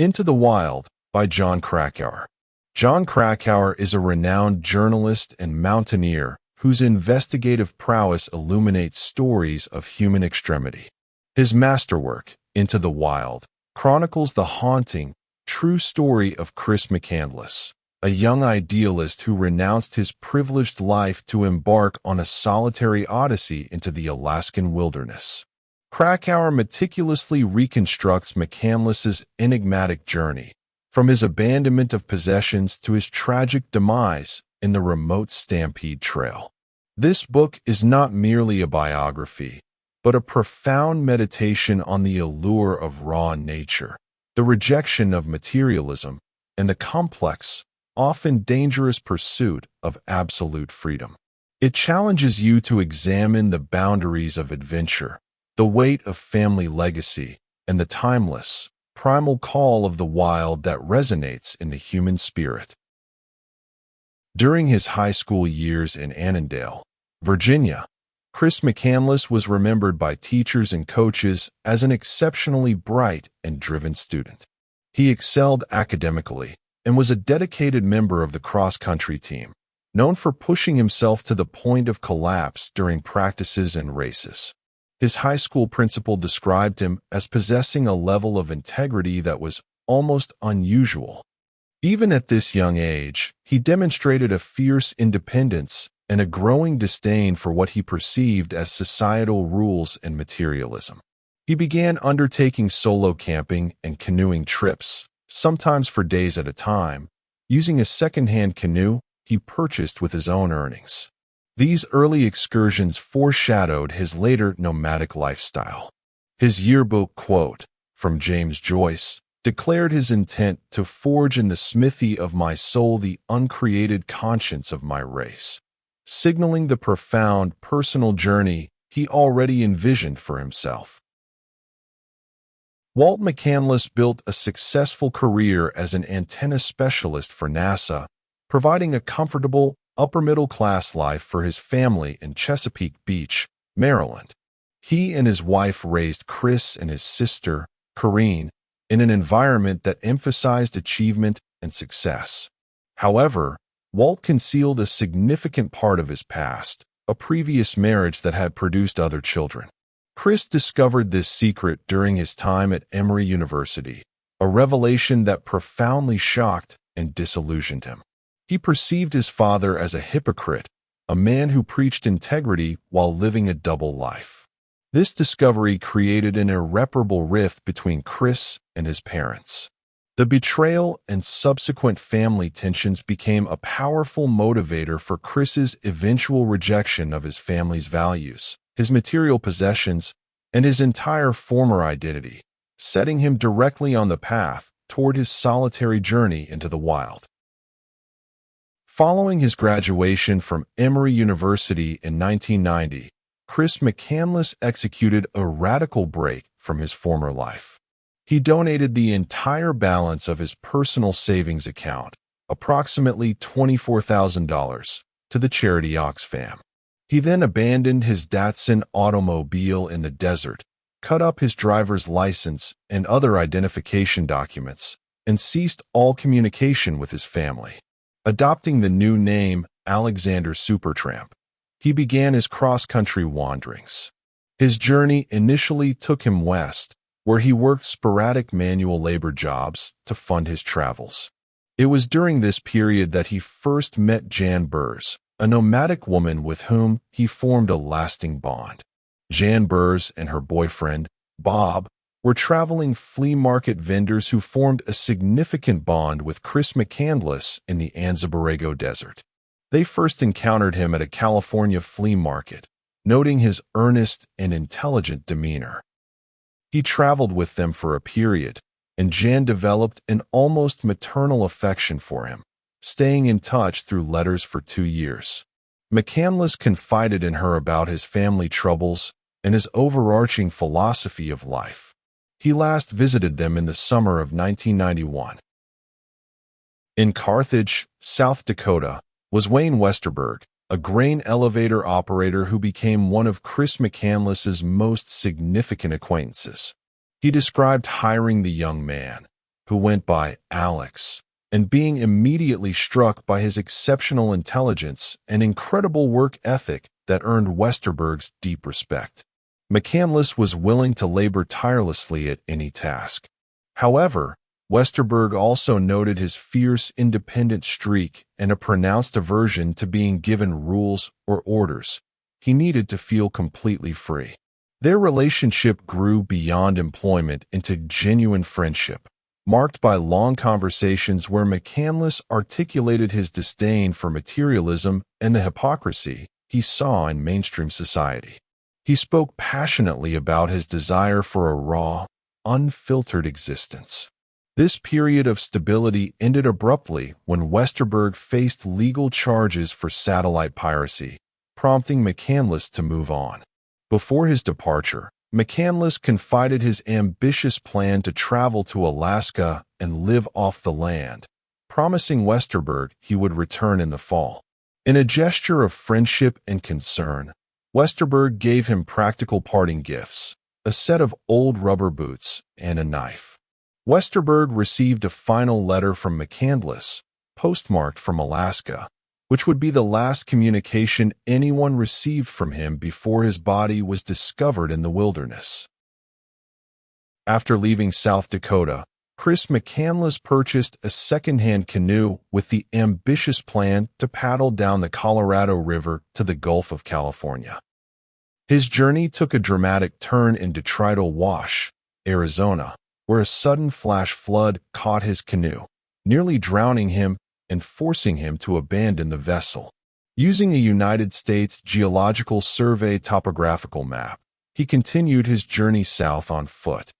Into the Wild by Jon Krakauer. Jon Krakauer is a renowned journalist and mountaineer whose investigative prowess illuminates stories of human extremity. His masterwork, Into the Wild, chronicles the haunting, true story of Chris McCandless, a young idealist who renounced his privileged life to embark on a solitary odyssey into the Alaskan wilderness. Krakauer meticulously reconstructs McCandless's enigmatic journey, from his abandonment of possessions to his tragic demise in the remote Stampede Trail. This book is not merely a biography, but a profound meditation on the allure of raw nature, the rejection of materialism, and the complex, often dangerous pursuit of absolute freedom. It challenges you to examine the boundaries of adventure, the weight of family legacy, and the timeless, primal call of the wild that resonates in the human spirit. During his high school years in Annandale, Virginia, Chris McCandless was remembered by teachers and coaches as an exceptionally bright and driven student. He excelled academically and was a dedicated member of the cross-country team, known for pushing himself to the point of collapse during practices and races. His high school principal described him as possessing a level of integrity that was almost unusual. Even at this young age, he demonstrated a fierce independence and a growing disdain for what he perceived as societal rules and materialism. He began undertaking solo camping and canoeing trips, sometimes for days at a time, using a second-hand canoe he purchased with his own earnings. These early excursions foreshadowed his later nomadic lifestyle. His yearbook quote, from James Joyce, declared his intent to forge in the smithy of my soul the uncreated conscience of my race, signaling the profound personal journey he already envisioned for himself. Walt McCandless built a successful career as an antenna specialist for NASA, providing a comfortable, upper-middle-class life for his family in Chesapeake Beach, Maryland. He and his wife raised Chris and his sister, Corrine, in an environment that emphasized achievement and success. However, Walt concealed a significant part of his past, a previous marriage that had produced other children. Chris discovered this secret during his time at Emory University, a revelation that profoundly shocked and disillusioned him. He perceived his father as a hypocrite, a man who preached integrity while living a double life. This discovery created an irreparable rift between Chris and his parents. The betrayal and subsequent family tensions became a powerful motivator for Chris's eventual rejection of his family's values, his material possessions, and his entire former identity, setting him directly on the path toward his solitary journey into the wild. Following his graduation from Emory University in 1990, Chris McCandless executed a radical break from his former life. He donated the entire balance of his personal savings account, approximately $24,000, to the charity Oxfam. He then abandoned his Datsun automobile in the desert, cut up his driver's license and other identification documents, and ceased all communication with his family. Adopting the new name Alexander Supertramp, he began his cross-country wanderings. His journey initially took him west, where he worked sporadic manual labor jobs to fund his travels. It was during this period that he first met Jan Burrs, a nomadic woman with whom he formed a lasting bond. Jan Burrs and her boyfriend, Bob, were traveling flea market vendors who formed a significant bond with Chris McCandless in the Anza Borrego Desert. They first encountered him at a California flea market, noting his earnest and intelligent demeanor. He traveled with them for a period, and Jan developed an almost maternal affection for him, staying in touch through letters for 2 years. McCandless confided in her about his family troubles and his overarching philosophy of life. He last visited them in the summer of 1991. In Carthage, South Dakota, was Wayne Westerberg, a grain elevator operator who became one of Chris McCandless's most significant acquaintances. He described hiring the young man, who went by Alex, and being immediately struck by his exceptional intelligence and incredible work ethic that earned Westerberg's deep respect. McCandless was willing to labor tirelessly at any task. However, Westerberg also noted his fierce independent streak and a pronounced aversion to being given rules or orders. He needed to feel completely free. Their relationship grew beyond employment into genuine friendship, marked by long conversations where McCandless articulated his disdain for materialism and the hypocrisy he saw in mainstream society. He spoke passionately about his desire for a raw, unfiltered existence. This period of stability ended abruptly when Westerberg faced legal charges for satellite piracy, prompting McCandless to move on. Before his departure, McCandless confided his ambitious plan to travel to Alaska and live off the land, promising Westerberg he would return in the fall. In a gesture of friendship and concern, Westerberg gave him practical parting gifts, a set of old rubber boots and a knife. Westerberg received a final letter from McCandless, postmarked from Alaska, which would be the last communication anyone received from him before his body was discovered in the wilderness. After leaving South Dakota, Chris McCandless purchased a second-hand canoe with the ambitious plan to paddle down the Colorado River to the Gulf of California. His journey took a dramatic turn in Detrital Wash, Arizona, where a sudden flash flood caught his canoe, nearly drowning him and forcing him to abandon the vessel. Using a United States Geological Survey topographical map, he continued his journey south on foot.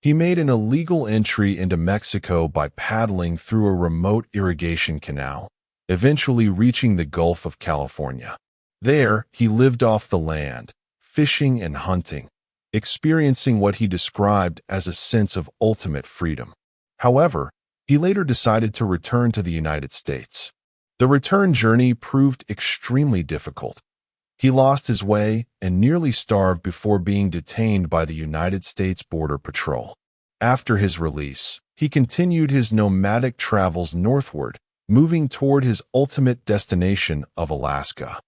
He made an illegal entry into Mexico by paddling through a remote irrigation canal, eventually reaching the Gulf of California. There, he lived off the land, fishing and hunting, experiencing what he described as a sense of ultimate freedom. However, he later decided to return to the United States. The return journey proved extremely difficult. He lost his way and nearly starved before being detained by the United States Border Patrol. After his release, he continued his nomadic travels northward, moving toward his ultimate destination of Alaska.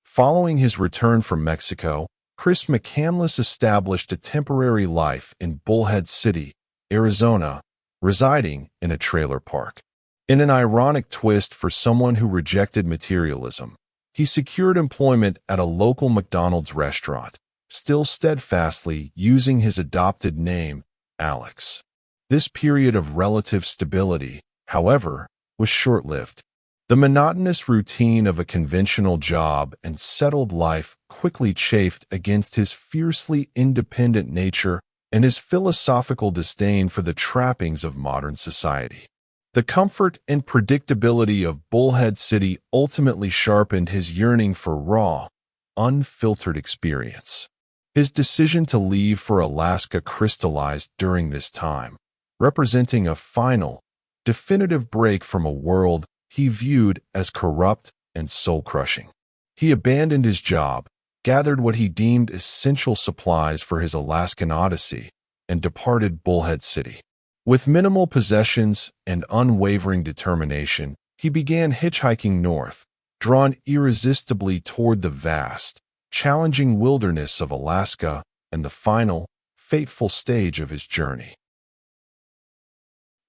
Following his return from Mexico, Chris McCandless established a temporary life in Bullhead City, Arizona, residing in a trailer park. In an ironic twist for someone who rejected materialism, he secured employment at a local McDonald's restaurant, still steadfastly using his adopted name, Alex. This period of relative stability, however, was short-lived. The monotonous routine of a conventional job and settled life quickly chafed against his fiercely independent nature and his philosophical disdain for the trappings of modern society. The comfort and predictability of Bullhead City ultimately sharpened his yearning for raw, unfiltered experience. His decision to leave for Alaska crystallized during this time, representing a final, definitive break from a world he viewed as corrupt and soul-crushing. He abandoned his job, gathered what he deemed essential supplies for his Alaskan odyssey, and departed Bullhead City. With minimal possessions and unwavering determination, he began hitchhiking north, drawn irresistibly toward the vast, challenging wilderness of Alaska and the final, fateful stage of his journey.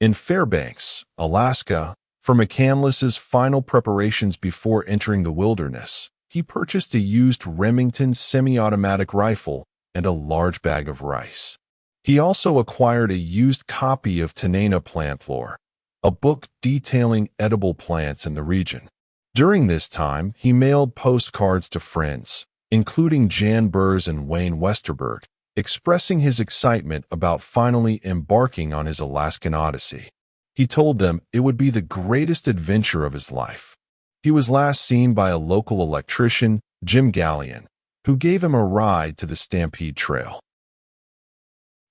In Fairbanks, Alaska, for McCandless's final preparations before entering the wilderness, he purchased a used Remington semi-automatic rifle and a large bag of rice. He also acquired a used copy of Tanana Plant Lore, a book detailing edible plants in the region. During this time, he mailed postcards to friends, including Jan Burrs and Wayne Westerberg, expressing his excitement about finally embarking on his Alaskan odyssey. He told them it would be the greatest adventure of his life. He was last seen by a local electrician, Jim Gallion, who gave him a ride to the Stampede Trail.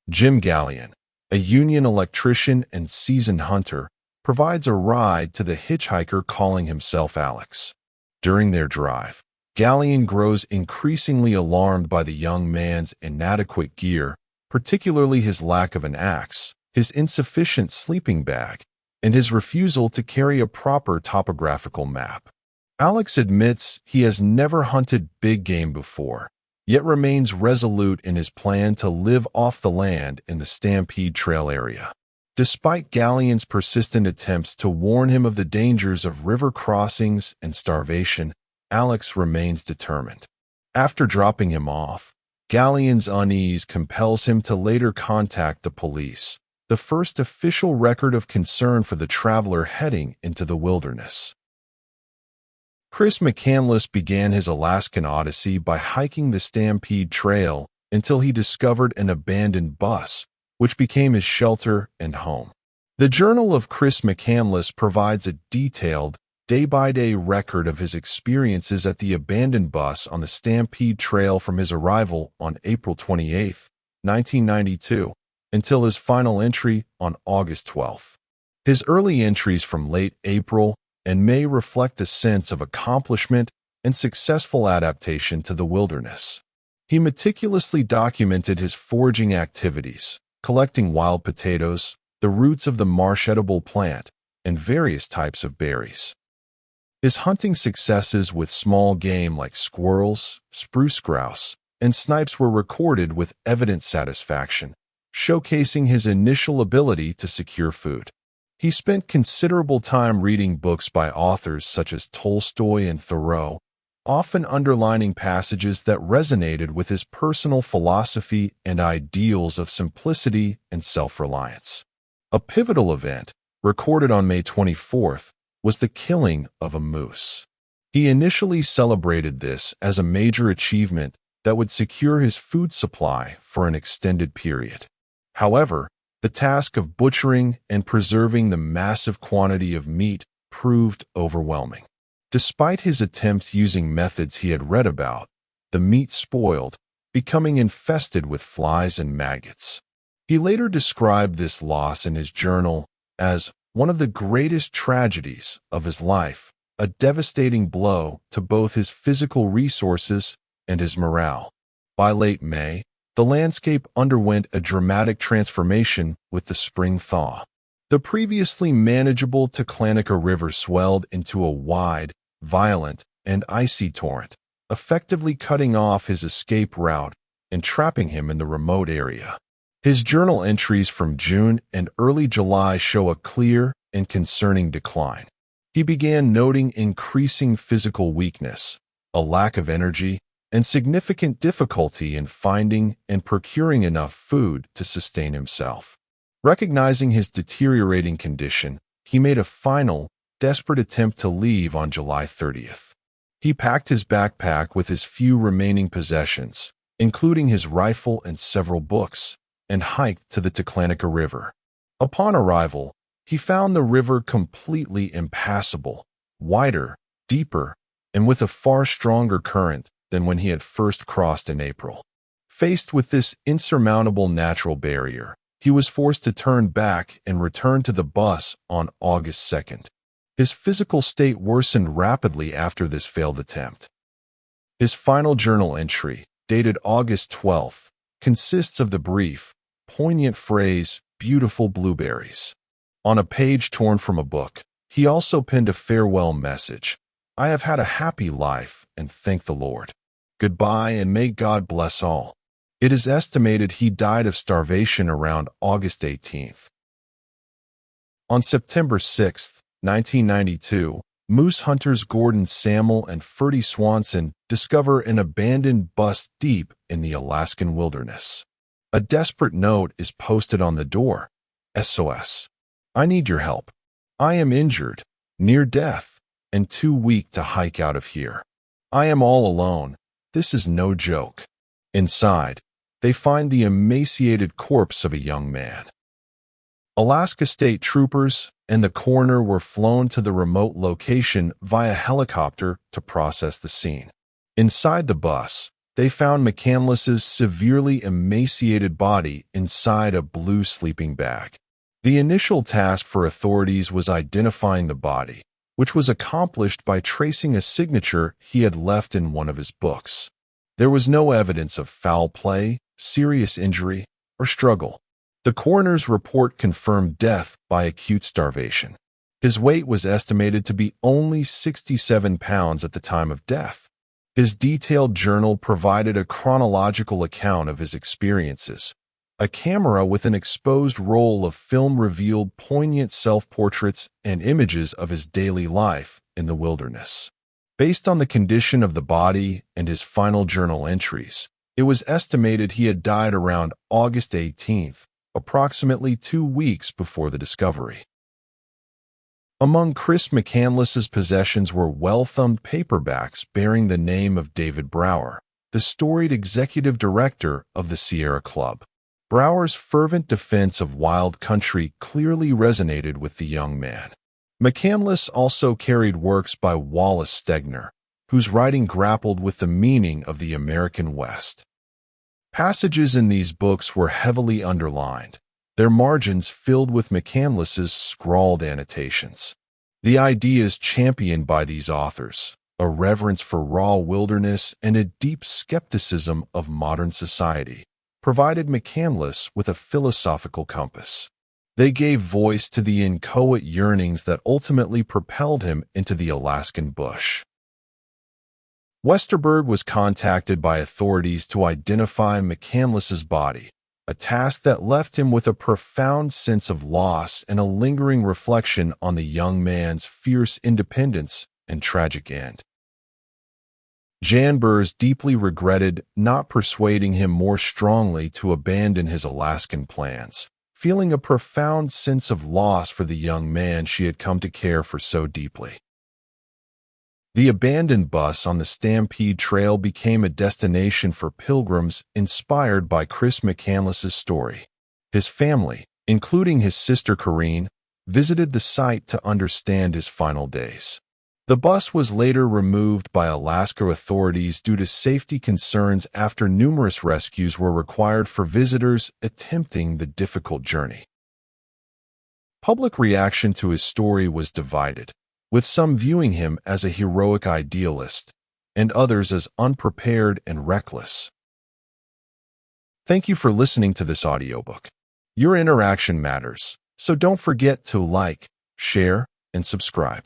Jim Gallion, a union electrician and seasoned hunter, provides a ride to the hitchhiker calling himself Alex. During their drive, Gallion grows increasingly alarmed by the young man's inadequate gear, particularly his lack of an axe, his insufficient sleeping bag, and his refusal to carry a proper topographical map. Alex admits he has never hunted big game before, yet remains resolute in his plan to live off the land in the Stampede Trail area. Despite Galleon's persistent attempts to warn him of the dangers of river crossings and starvation, Alex remains determined. After dropping him off, Galleon's unease compels him to later contact the police, the first official record of concern for the traveler heading into the wilderness. Chris McCandless began his Alaskan odyssey by hiking the Stampede Trail until he discovered an abandoned bus, which became his shelter and home. The Journal of Chris McCandless provides a detailed, day-by-day record of his experiences at the abandoned bus on the Stampede Trail from his arrival on April 28, 1992, until his final entry on August 12. His early entries from late April and May reflect a sense of accomplishment and successful adaptation to the wilderness. He meticulously documented his foraging activities, collecting wild potatoes, the roots of the marsh edible plant, and various types of berries. His hunting successes with small game like squirrels, spruce grouse, and snipes were recorded with evident satisfaction, showcasing his initial ability to secure food. He spent considerable time reading books by authors such as Tolstoy and Thoreau, often underlining passages that resonated with his personal philosophy and ideals of simplicity and self-reliance. A pivotal event, recorded on May 24th, was the killing of a moose. He initially celebrated this as a major achievement that would secure his food supply for an extended period. However, the task of butchering and preserving the massive quantity of meat proved overwhelming. Despite his attempts using methods he had read about, the meat spoiled, becoming infested with flies and maggots. He later described this loss in his journal as one of the greatest tragedies of his life, a devastating blow to both his physical resources and his morale. By late May, the landscape underwent a dramatic transformation with the spring thaw. The previously manageable Taclanica River swelled into a wide, violent, and icy torrent, effectively cutting off his escape route and trapping him in the remote area. His journal entries from June and early July show a clear and concerning decline. He began noting increasing physical weakness, a lack of energy, and significant difficulty in finding and procuring enough food to sustain himself. Recognizing his deteriorating condition, he made a final, desperate attempt to leave on July 30th. He packed his backpack with his few remaining possessions, including his rifle and several books, and hiked to the Taclanica River. Upon arrival, he found the river completely impassable, wider, deeper, and with a far stronger current than when he had first crossed in April. Faced with this insurmountable natural barrier, he was forced to turn back and return to the bus on August 2nd. His physical state worsened rapidly after this failed attempt. His final journal entry, dated August 12th, consists of the brief, poignant phrase, "beautiful blueberries." On a page torn from a book, he also penned a farewell message. "I have had a happy life, and thank the Lord. Goodbye, and may God bless all." It is estimated he died of starvation around August 18th. On September 6, 1992, moose hunters Gordon Sammel and Ferdy Swanson discover an abandoned bus deep in the Alaskan wilderness. A desperate note is posted on the door. SOS. I need your help. I am injured, near death, and too weak to hike out of here. I am all alone. This is no joke. Inside, they find the emaciated corpse of a young man. Alaska State Troopers and the coroner were flown to the remote location via helicopter to process the scene. Inside the bus, they found McCandless's severely emaciated body inside a blue sleeping bag. The initial task for authorities was identifying the body, which was accomplished by tracing a signature he had left in one of his books. There was no evidence of foul play, serious injury, or struggle. The coroner's report confirmed death by acute starvation. His weight was estimated to be only 67 pounds at the time of death. His detailed journal provided a chronological account of his experiences. A camera with an exposed roll of film revealed poignant self-portraits and images of his daily life in the wilderness. Based on the condition of the body and his final journal entries, it was estimated he had died around August 18th, approximately 2 weeks before the discovery. Among Chris McCandless's possessions were well-thumbed paperbacks bearing the name of David Brower, the storied executive director of the Sierra Club. Brower's fervent defense of wild country clearly resonated with the young man. McCandless also carried works by Wallace Stegner, whose writing grappled with the meaning of the American West. Passages in these books were heavily underlined, their margins filled with McCandless's scrawled annotations. The ideas championed by these authors, a reverence for raw wilderness and a deep skepticism of modern society, provided McCandless with a philosophical compass. They gave voice to the inchoate yearnings that ultimately propelled him into the Alaskan bush. Westerberg was contacted by authorities to identify McCandless's body, a task that left him with a profound sense of loss and a lingering reflection on the young man's fierce independence and tragic end. Jan Burrs deeply regretted not persuading him more strongly to abandon his Alaskan plans, feeling a profound sense of loss for the young man she had come to care for so deeply. The abandoned bus on the Stampede Trail became a destination for pilgrims inspired by Chris McCandless's story. His family, including his sister Corrine, visited the site to understand his final days. The bus was later removed by Alaska authorities due to safety concerns after numerous rescues were required for visitors attempting the difficult journey. Public reaction to his story was divided, with some viewing him as a heroic idealist and others as unprepared and reckless. Thank you for listening to this audiobook. Your interaction matters, so don't forget to like, share, and subscribe.